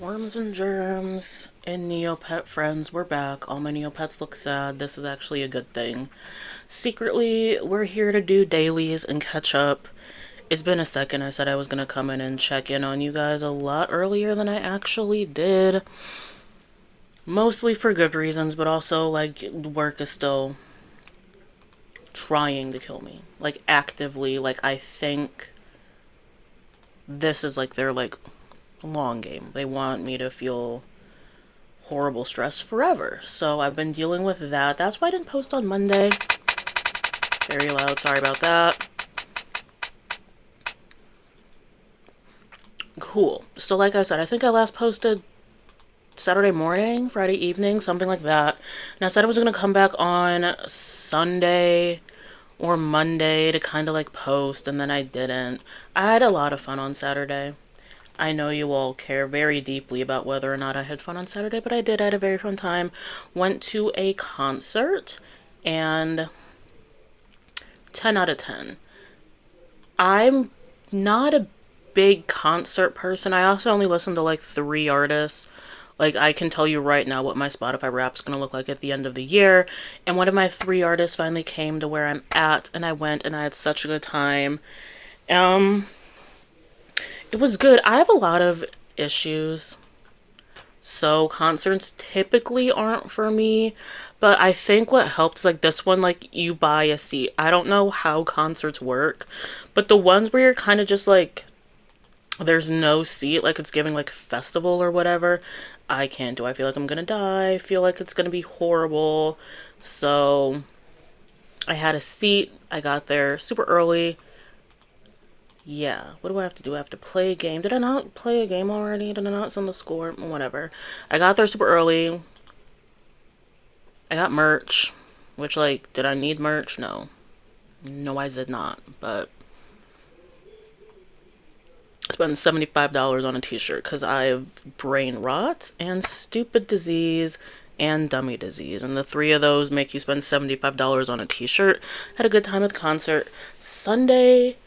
Worms and germs and Neopet friends, we're back. All my Neopets look sad. This is actually a good thing. Secretly, we're here to do dailies and catch up. It's been a second. I said I was gonna come in and check in on you guys a lot earlier than I actually did. Mostly for good reasons, but also, like, work is still trying to kill me. Like, actively. Like, I think this is, like, their, like, long game. They want me to feel horrible stress forever. So I've been dealing with that. That's why I didn't post on Monday. Very loud, sorry about that. Cool. So like I said, I think I last posted Saturday morning, Friday evening, something like that. And I said I was going to come back on Sunday or Monday to kind of like post, and then I didn't. I had a lot of fun on Saturday. I know you all care very deeply about whether or not I had fun on Saturday, but I did. I had a very fun time. Went to a concert, and 10 out of 10. I'm not a big concert person. I also only listen to like 3 artists. Like, I can tell you right now what my Spotify Wrap's gonna look like at the end of the year. And one of my 3 artists finally came to where I'm at, and I went and I had such a good time. Um, it was good. I have a lot of issues, so concerts typically aren't for me. But I think what helped, like this one, like you buy a seat. I don't know how concerts work, but the ones where you're kind of just like there's no seat, like it's giving like festival or whatever, I can't do. I feel like I'm gonna die. I feel like it's gonna be horrible. So I had a seat. I got there super early. Yeah, what do I have to do? I have to play a game. Did I not play a game already? Did I not send the score? Whatever. I got there super early. I got merch, which, like, did I need merch? No. No, I did not. But I spent $75 on a t-shirt because I have brain rot and stupid disease and dummy disease. And the three of those make you spend $75 on a t-shirt. Had a good time at the concert. Sunday,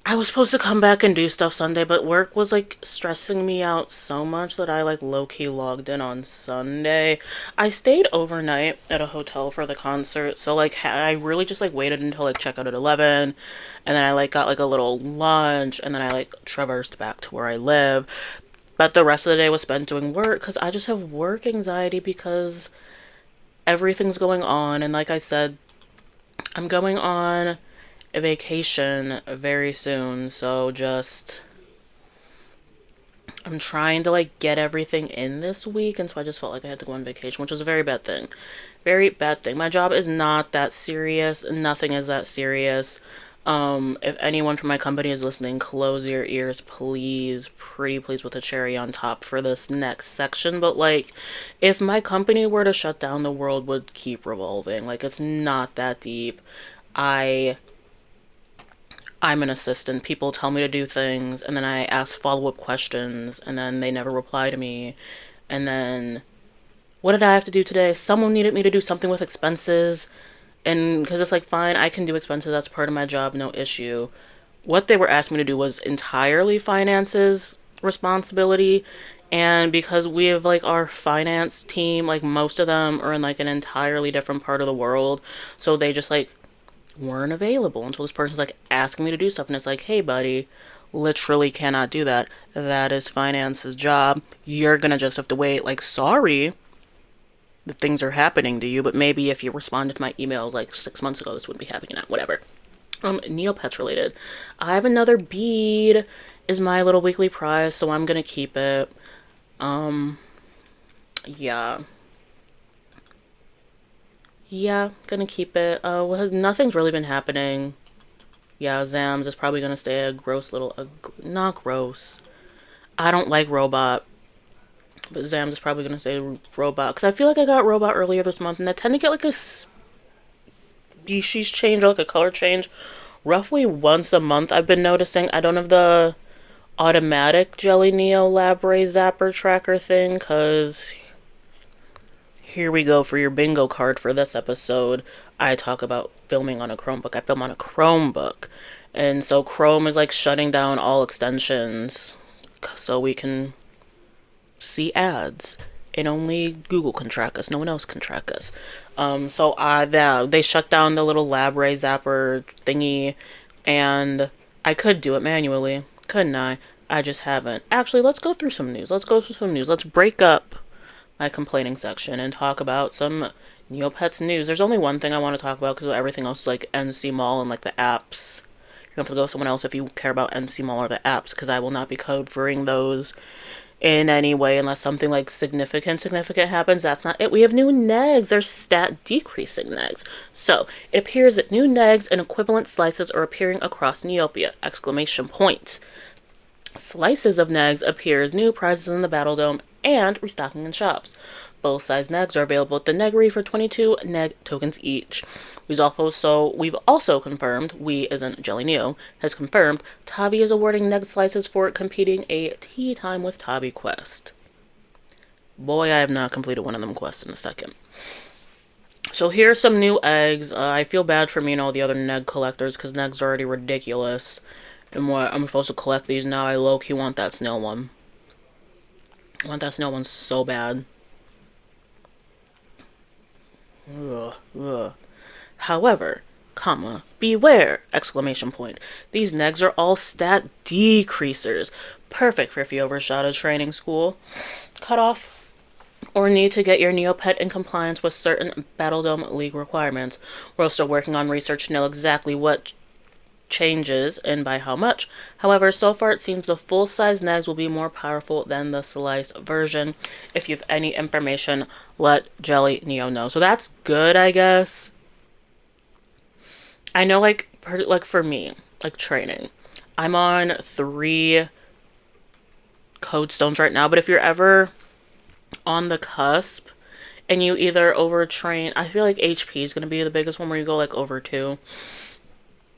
I was supposed to come back and do stuff Sunday, but work was like stressing me out so much that I like low key logged in on Sunday. I stayed overnight at a hotel for the concert, so like I really just like waited until like checkout at 11, and then I like got like a little lunch, and then I like traversed back to where I live. But the rest of the day was spent doing work because I just have work anxiety because everything's going on, and like I said, I'm going on a vacation very soon, so just I'm trying to like get everything in this week, and so I just felt like I had to go on vacation, which was a very bad thing. Very bad thing. My job is not that serious. Nothing is that serious. If anyone from my company is listening, close your ears, please. Pretty please with a cherry on top for this next section. But like, if my company were to shut down, the world would keep revolving. Like, it's not that deep. I I'm an assistant. People tell me to do things, and then I ask follow up questions, and then they never reply to me. And then, what did I have to do today? Someone needed me to do something with expenses, and because it's like, fine, I can do expenses, that's part of my job, no issue. What they were asking me to do was entirely finances responsibility. And because we have like our finance team, like most of them are in like an entirely different part of the world, so they just like weren't available until this person's like asking me to do stuff, and it's like, hey buddy, literally cannot do that. That is finance's job. You're gonna just have to wait. Like, sorry that things are happening to you, but maybe if you responded to my emails like 6 months ago, this wouldn't be happening now. Whatever. Neopets related. I have another bead is my little weekly prize, so I'm gonna keep it. Um, yeah. Yeah, gonna keep it. Well, nothing's really been happening. Yeah, Zams is probably gonna stay a gross little, not gross. I don't like robot, but Zams is probably gonna stay robot because I feel like I got robot earlier this month, and I tend to get like a species change or like a color change roughly once a month. I've been noticing. I don't have the automatic Jelly Neo Labray Zapper tracker thing because here we go for your bingo card for this episode. I talk about filming on a Chromebook. I film on a Chromebook. And so Chrome is like shutting down all extensions so we can see ads. And only Google can track us. No one else can track us. They shut down the little lab ray zapper thingy, and I could do it manually, couldn't I? I just haven't. Actually, let's go through some news. Let's break up my complaining section and talk about some Neopets news. There's only one thing I want to talk about because everything else is like NC Mall and like the apps. You have to go with someone else if you care about NC Mall or the apps, because I will not be covering those in any way unless something like significant happens. That's not it. We have new negs. They're stat decreasing negs. So it appears that new negs and equivalent slices are appearing across Neopia! Exclamation point. Slices of negs appear as new prizes in the Battle Dome and restocking in shops. Both size negs are available at the Neggery for 22 neg tokens each. We've also confirmed, we isn't Jelly Neo, has confirmed Tabi is awarding neg slices for competing a Tea Time with Tabi quest. Boy, I have not completed one of them quests in a second. So here's some new eggs. I feel bad for me and all the other neg collectors because negs are already ridiculous. And what, I'm supposed to collect these now. I low-key want that snail one. I want that snail one so bad. Ugh. However, beware! Exclamation point. These negs are all stat decreasers. Perfect for if you overshot a training school cutoff or need to get your Neopet in compliance with certain Battledome League requirements. We're still working on research to know exactly what changes and by how much. However, so far it seems the full-size negs will be more powerful than the slice version. If you have any information, let Jelly Neo know. So that's good, I guess. I know, like for me, like training, I'm on 3 code stones right now, but if you're ever on the cusp and you either overtrain, I feel like HP is going to be the biggest one where you go like over 2.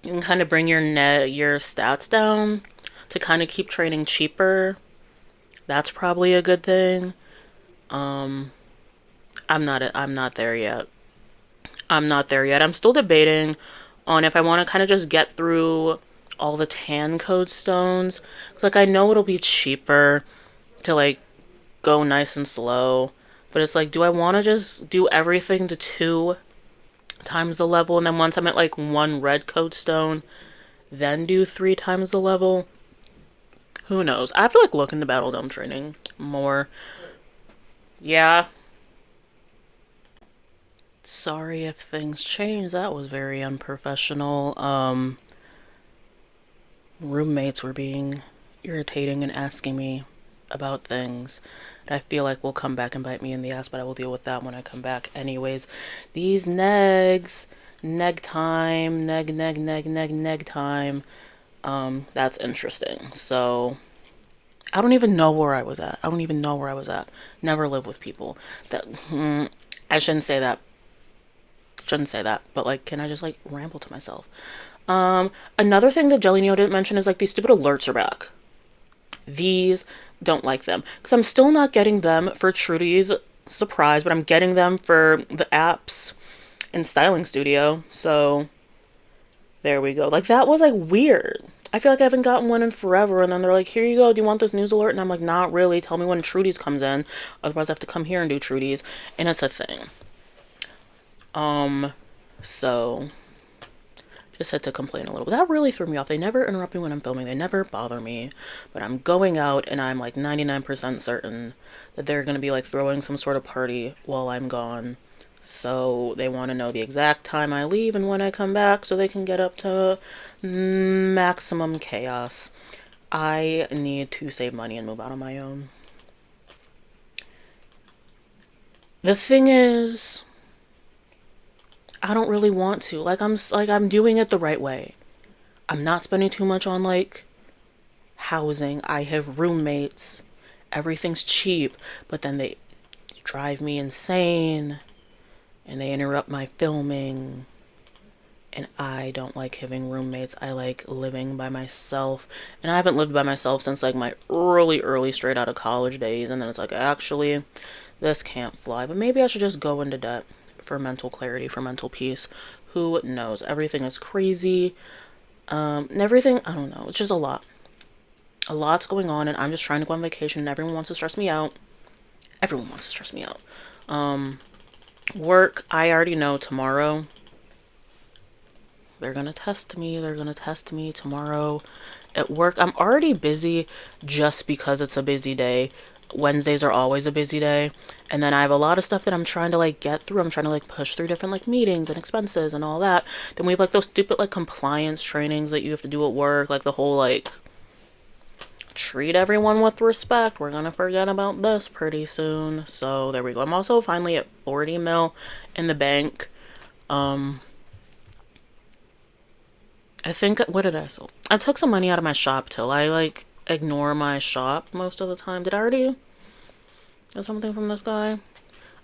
You can kind of bring your stats down to kind of keep training cheaper. That's probably a good thing. I'm not there yet. I'm still debating on if I want to kind of just get through all the tan code stones. Cause like I know it'll be cheaper to like go nice and slow, but it's like, do I want to just do everything to 2 times the level, and then once I'm at like 1 red code stone, then do 3 times the level? Who knows? I have to like look in the Battle Dome training more. Yeah. Sorry if things change. That was very unprofessional. Roommates were being irritating and asking me about things that I feel like will come back and bite me in the ass, but I will deal with that when I come back. Anyways, these negs, neg time, neg time. That's interesting. So I don't even know where I was at. Never live with people. I shouldn't say that. But like, can I just like ramble to myself? Another thing that Jelly Neo didn't mention is like these stupid alerts are back. These, don't like them because I'm still not getting them for Trudy's surprise, but I'm getting them for the apps in Styling Studio. So there we go. Like that was like weird. I feel like I haven't gotten one in forever, and then they're like, here you go, do you want this news alert? And I'm like, not really. Tell me when Trudy's comes in. Otherwise I have to come here and do Trudy's. And it's a thing. So just had to complain a little. But that really threw me off. They never interrupt me when I'm filming. They never bother me. But I'm going out and I'm like 99% certain that they're going to be like throwing some sort of party while I'm gone. So they want to know the exact time I leave and when I come back so they can get up to maximum chaos. I need to save money and move out on my own. The thing is, I don't really want to. I'm doing it the right way. I'm not spending too much on like housing. I have roommates. Everything's cheap, but then they drive me insane and they interrupt my filming. And I don't like having roommates. I like living by myself. And I haven't lived by myself since like my early straight out of college days. And then it's like, actually, this can't fly. But maybe I should just go into debt for mental clarity, for mental peace. Who knows? Everything is crazy. And everything, I don't know. It's just a lot. A lot's going on, and I'm just trying to go on vacation, and everyone wants to stress me out. Everyone wants to stress me out. Um, Work, I already know tomorrow. They're gonna test me. They're gonna test me tomorrow at work. I'm already busy just because it's a busy day. Wednesdays are always a busy day. And then I have a lot of stuff that I'm trying to like get through. I'm trying to like push through different like meetings and expenses and all that. Then we have like those stupid like compliance trainings that you have to do at work, like the whole like treat everyone with respect. We're gonna forget about this pretty soon. So there we go. I'm also finally at 40 mil in the bank. Um I think, what did I sell? I took some money out of my shop till I like ignore my shop most of the time. Did I already get something from this guy?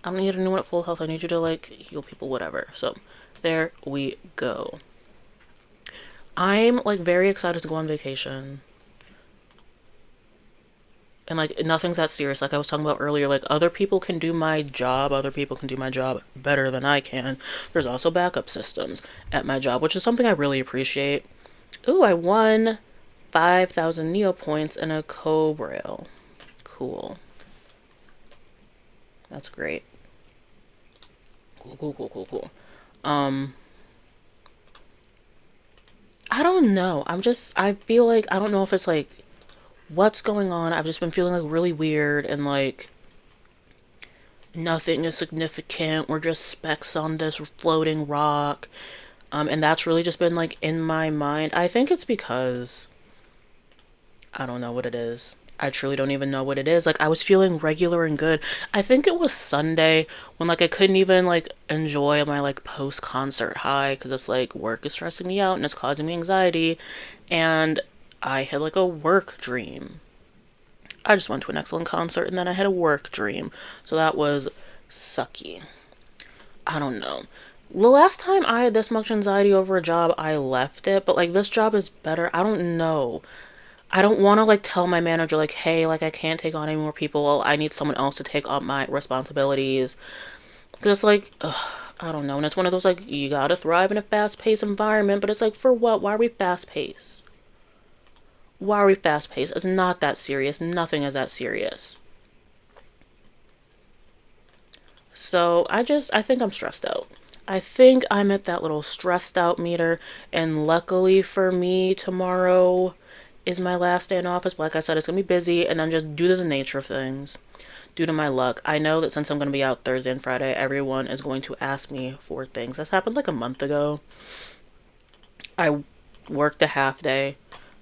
I don't need anyone at full health. I need you to like heal people, whatever. So there we go. I'm like very excited to go on vacation. And like nothing's that serious. Like I was talking about earlier, like other people can do my job. Other people can do my job better than I can. There's also backup systems at my job, which is something I really appreciate. Ooh, I won 5,000 Neopoints and a Cobrail. Cool. That's great. Cool, cool, cool, cool, cool. Um, I don't know. I feel like, I don't know if it's like, what's going on. I've just been feeling like really weird and like, nothing is significant. We're just specks on this floating rock. And that's really just been like in my mind. I think it's because I don't know what it is. I truly don't even know what it is. Like I was feeling regular and good. I think it was Sunday when like I couldn't even like enjoy my like post concert high because it's like work is stressing me out and it's causing me anxiety. And I had like a work dream. I just went to an excellent concert and then I had a work dream. So that was sucky. I don't know. The last time I had this much anxiety over a job, I left it, but like this job is better. I don't know. I don't want to like tell my manager like, hey, like I can't take on any more people. Well, I need someone else to take on my responsibilities. Because like, I don't know. And it's one of those like you gotta thrive in a fast-paced environment. But it's like for what? Why are we fast-paced? Why are we fast-paced? It's not that serious. Nothing is that serious. So I think I'm stressed out. I think I'm at that little stressed out meter. And luckily for me, tomorrow is my last day in office. But like I said, it's gonna be busy. And then just due to the nature of things, due to my luck, I know that since I'm going to be out Thursday and Friday, everyone is going to ask me for things. This happened like a month ago. I worked a half day,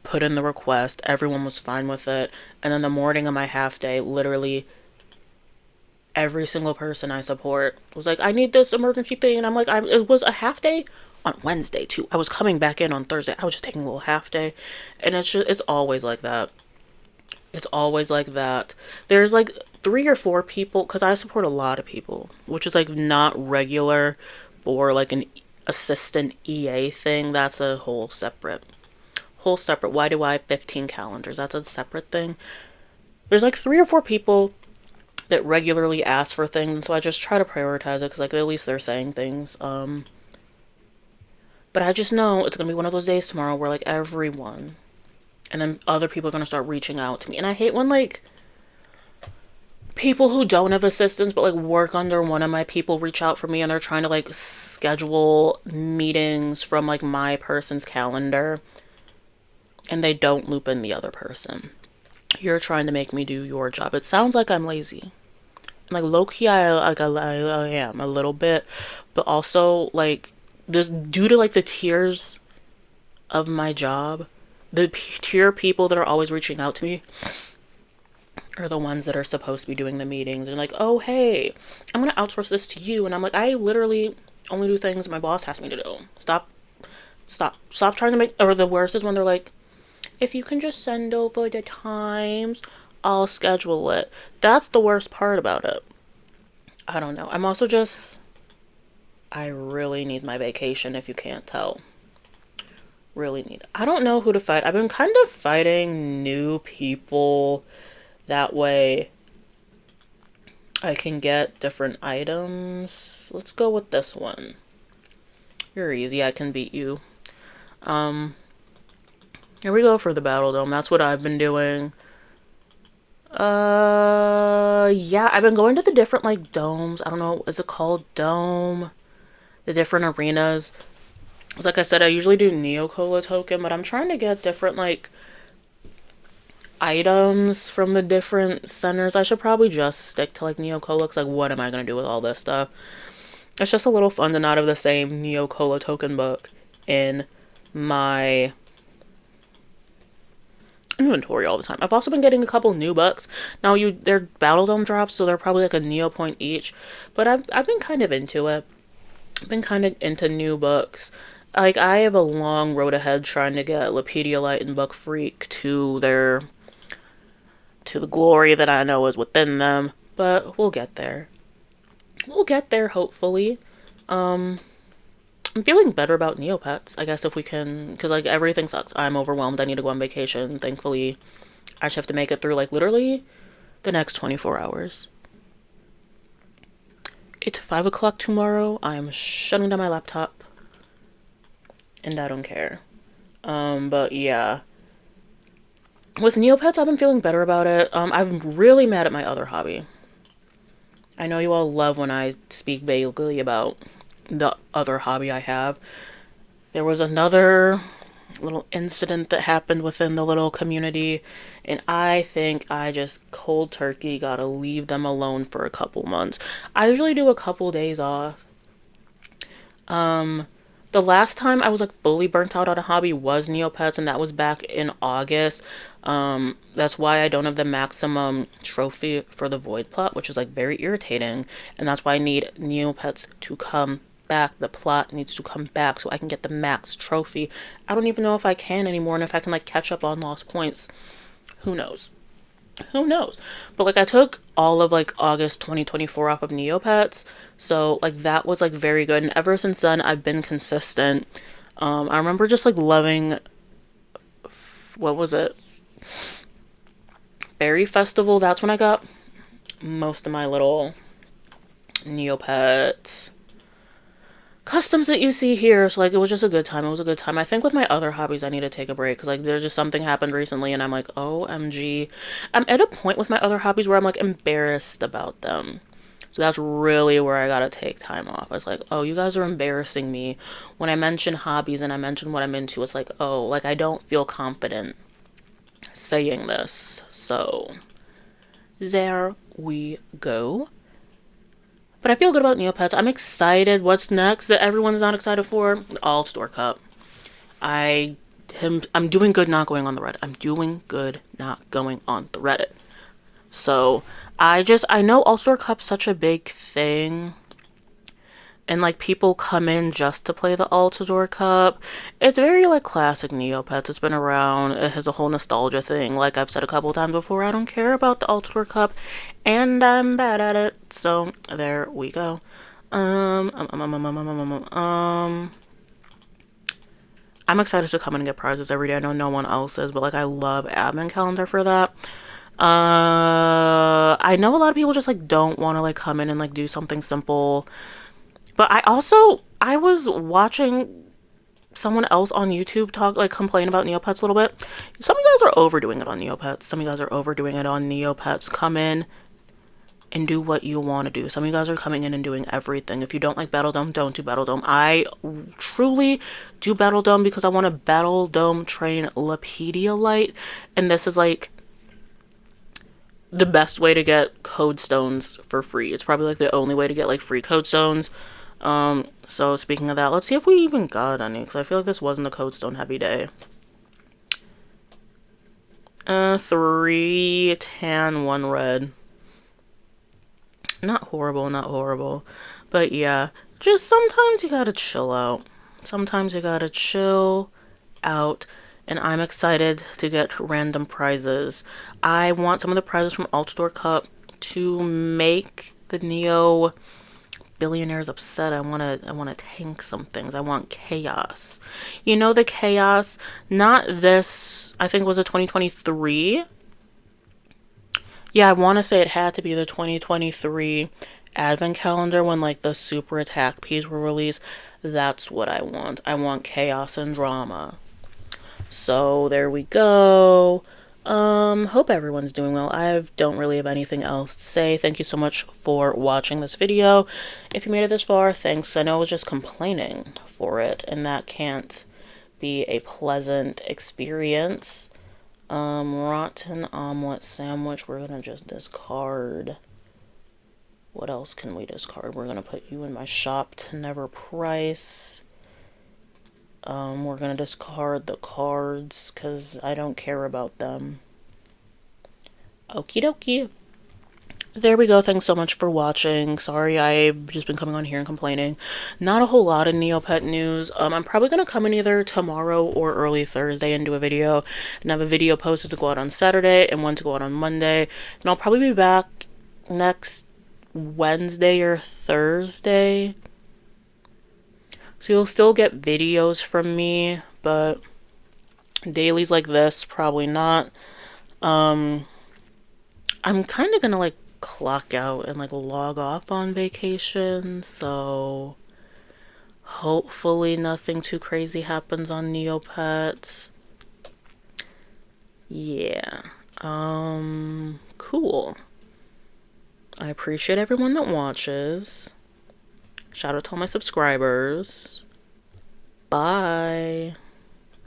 put in the request, everyone was fine with it. And then the morning of my half day, literally every single person I support was like, I need this emergency thing. And I'm like, it was a half day on Wednesday too. I was coming back in on Thursday. I was just taking a little half day. And it's always like that. It's always like that. There's like 3 or 4 people, because I support a lot of people, which is like not regular for like an assistant EA thing. That's a whole separate. Why do I have 15 calendars? That's a separate thing. There's like 3 or 4 people that regularly ask for things, and so I just try to prioritize it because like at least they're saying things. But I just know it's gonna be one of those days tomorrow where like everyone, and then other people are gonna start reaching out to me, and I hate when like people who don't have assistants but like work under one of my people reach out for me and they're trying to like schedule meetings from like my person's calendar and they don't loop in the other person. You're trying to make me do your job. It sounds like I'm lazy. Like low key, I am a little bit, but also like this due to like the tiers of my job, the tier people that are always reaching out to me are the ones that are supposed to be doing the meetings and like, oh hey, I'm gonna outsource this to you, and I'm like, I literally only do things my boss has me to do. Stop trying to make. Or the worst is when they're like, if you can just send over the times, I'll schedule it. That's the worst part about it. I don't know. I'm also just, I really need my vacation if you can't tell. Really need it. I don't know who to fight. I've been kind of fighting new people. That way I can get different items. Let's go with this one. You're easy. I can beat you. Um, Here we go for the battle dome. That's what I've been doing. Yeah, I've been going to the different like domes. I don't know, is it called dome? The different arenas. 'Cause like I said, I usually do Neocola token, but I'm trying to get different like items from the different centers. I should probably just stick to like Neocola, because like what am I gonna do with all this stuff? It's just a little fun to not have the same Neocola token book in my inventory all the time. I've also been getting a couple new books. Now they're Battle Dome drops, so they're probably like a Neo point each. But I've been kind of into it. I've been kind of into new books. Like I have a long road ahead trying to get Lepediolite and Book Freak to the glory that I know is within them. But we'll get there. We'll get there hopefully. Um I'm feeling better about Neopets, I guess, if we can, because like everything sucks. I'm overwhelmed. I need to go on vacation. Thankfully, I just have to make it through like literally the next 24 hours. It's 5 o'clock tomorrow. I'm shutting down my laptop, and I don't care. But yeah. With Neopets, I've been feeling better about it. I'm really mad at my other hobby. I know you all love when I speak vaguely about the other hobby I have. There was another little incident that happened within the little community, and I think I just cold turkey gotta leave them alone for a couple months. I usually do a couple days off. The last time I was like fully burnt out on a hobby was Neopets, and that was back in August. That's why I don't have the maximum trophy for the void plot, which is like very irritating, and that's why I need Neopets to come back. The plot needs to come back so I can get the max trophy. I don't even know if I can anymore, and if I can like catch up on lost points. Who knows? Who knows? But like I took all of like August 2024 off of Neopets, so like that was like very good, and ever since then I've been consistent. I remember just like loving, what was it, Berry Festival. That's when I got most of my little Neopets customs that you see here. So like it was just a good time. It was a good time. I think with my other hobbies I need to take a break, because like there's just something happened recently and I'm like, OMG. I'm at a point with my other hobbies where I'm like embarrassed about them. So that's really where I gotta take time off. I was like, oh, you guys are embarrassing me. When I mention hobbies and I mention what I'm into, it's like, oh, like I don't feel confident saying this. So there we go. But I feel good about Neopets. I'm excited. What's next that everyone's not excited for? The All Store Cup. I'm doing good not going on the Reddit. I'm doing good not going on the Reddit. So I know All Store Cup's such a big thing, and like people come in just to play the Altador Cup. It's very like classic Neopets. It's been around. It has a whole nostalgia thing. Like I've said a couple times before, I don't care about the Altador Cup, and I'm bad at it. So there we go. I'm excited to come in and get prizes every day. I know no one else is, but like I love admin calendar for that. I know a lot of people just like don't want to like come in and like do something simple. But I was watching someone else on YouTube talk, like complain about Neopets a little bit. Some of you guys are overdoing it on Neopets. Some of you guys are overdoing it on Neopets. Come in and do what you want to do. Some of you guys are coming in and doing everything. If you don't like Battle Dome, don't do Battle Dome. I truly do Battle Dome because I want to Battle Dome train Lepediolite, and this is like the best way to get code stones for free. It's probably like the only way to get like free code stones. So speaking of that, let's see if we even got any, because I feel like this wasn't a code stone heavy day. 3 tan, 1 red. Not horrible, not horrible. But yeah, just sometimes you gotta chill out. Sometimes you gotta chill out. And I'm excited to get random prizes. I want some of the prizes from Altador Cup to make the Neo billionaires upset. I wanna tank some things. I want chaos. You know, the chaos, not this, I think it was a 2023. Yeah, I want to say it had to be the 2023 advent calendar when like the super attack Ps were released. That's what I want. I want chaos and drama. So there we go. Hope everyone's doing well. I don't really have anything else to say. Thank you so much for watching this video. If you made it this far, thanks. I know I was just complaining for it, and that can't be a pleasant experience. Rotten omelet sandwich, we're gonna just discard. What else can we discard? We're gonna put you in my shop to never price. We're gonna discard the cards, because I don't care about them. Okie dokie. There we go. Thanks so much for watching. Sorry I've just been coming on here and complaining. Not a whole lot of Neopet news. I'm probably going to come in either tomorrow or early Thursday and do a video. And have a video posted to go out on Saturday and one to go out on Monday. And I'll probably be back next Wednesday or Thursday. So you'll still get videos from me, but dailies like this, probably not. I'm kind of going to like clock out and like log off on vacation, so hopefully nothing too crazy happens on Neopets. Yeah. Cool. I appreciate everyone that watches. Shout out to all my subscribers. Bye.